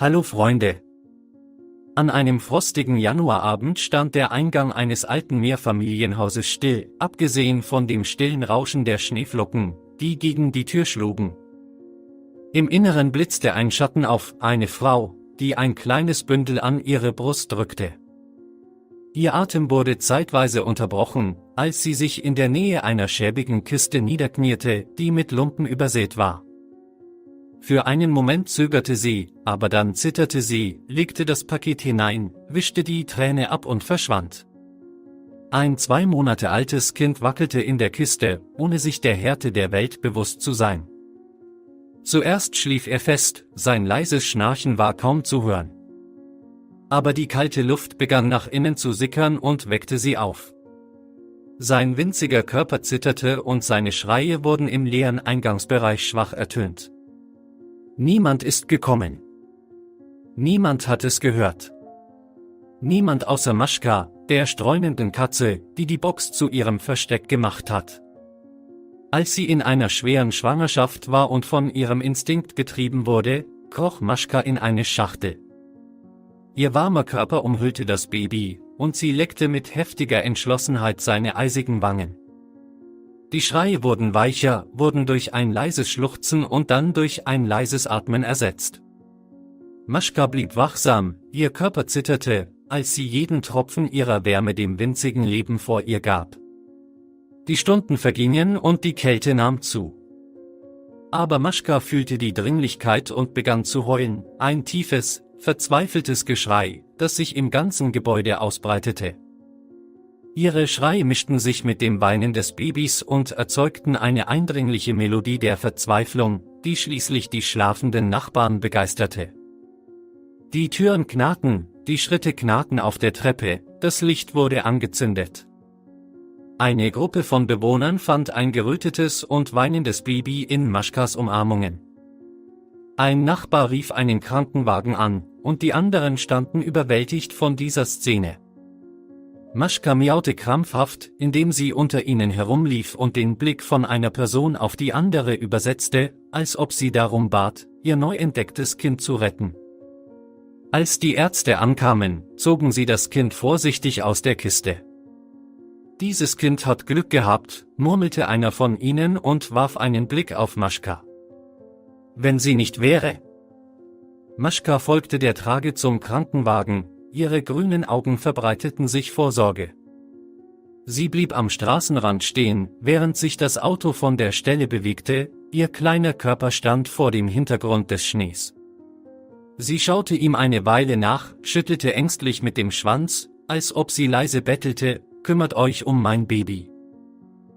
Hallo Freunde! An einem frostigen Januarabend stand der Eingang eines alten Mehrfamilienhauses still, abgesehen von dem stillen Rauschen der Schneeflocken, die gegen die Tür schlugen. Im Inneren blitzte ein Schatten auf, eine Frau, die ein kleines Bündel an ihre Brust drückte. Ihr Atem wurde zeitweise unterbrochen, als sie sich in der Nähe einer schäbigen Kiste niederkniete, die mit Lumpen übersät war. Für einen Moment zögerte sie, aber dann zitterte sie, legte das Paket hinein, wischte die Träne ab und verschwand. Ein 2 Monate altes Kind wackelte in der Kiste, ohne sich der Härte der Welt bewusst zu sein. Zuerst schlief er fest, sein leises Schnarchen war kaum zu hören. Aber die kalte Luft begann nach innen zu sickern und weckte sie auf. Sein winziger Körper zitterte und seine Schreie wurden im leeren Eingangsbereich schwach ertönt. Niemand ist gekommen. Niemand hat es gehört. Niemand außer Maschka, der streunenden Katze, die die Box zu ihrem Versteck gemacht hat. Als sie in einer schweren Schwangerschaft war und von ihrem Instinkt getrieben wurde, kroch Maschka in eine Schachtel. Ihr warmer Körper umhüllte das Baby, und sie leckte mit heftiger Entschlossenheit seine eisigen Wangen. Die Schreie wurden weicher, wurden durch ein leises Schluchzen und dann durch ein leises Atmen ersetzt. Maschka blieb wachsam, ihr Körper zitterte, als sie jeden Tropfen ihrer Wärme dem winzigen Leben vor ihr gab. Die Stunden vergingen und die Kälte nahm zu. Aber Maschka fühlte die Dringlichkeit und begann zu heulen, ein tiefes, verzweifeltes Geschrei, das sich im ganzen Gebäude ausbreitete. Ihre Schreie mischten sich mit dem Weinen des Babys und erzeugten eine eindringliche Melodie der Verzweiflung, die schließlich die schlafenden Nachbarn begeisterte. Die Türen knarrten, die Schritte knarrten auf der Treppe, das Licht wurde angezündet. Eine Gruppe von Bewohnern fand ein gerötetes und weinendes Baby in Maschkas Umarmungen. Ein Nachbar rief einen Krankenwagen an, und die anderen standen überwältigt von dieser Szene. Maschka miaute krampfhaft, indem sie unter ihnen herumlief und den Blick von einer Person auf die andere übersetzte, als ob sie darum bat, ihr neu entdecktes Kind zu retten. Als die Ärzte ankamen, zogen sie das Kind vorsichtig aus der Kiste. Dieses Kind hat Glück gehabt, murmelte einer von ihnen und warf einen Blick auf Maschka. Wenn sie nicht wäre? Maschka folgte der Trage zum Krankenwagen, ihre grünen Augen verbreiteten sich vor Sorge. Sie blieb am Straßenrand stehen, während sich das Auto von der Stelle bewegte, ihr kleiner Körper stand vor dem Hintergrund des Schnees. Sie schaute ihm eine Weile nach, schüttelte ängstlich mit dem Schwanz, als ob sie leise bettelte, kümmert euch um mein Baby.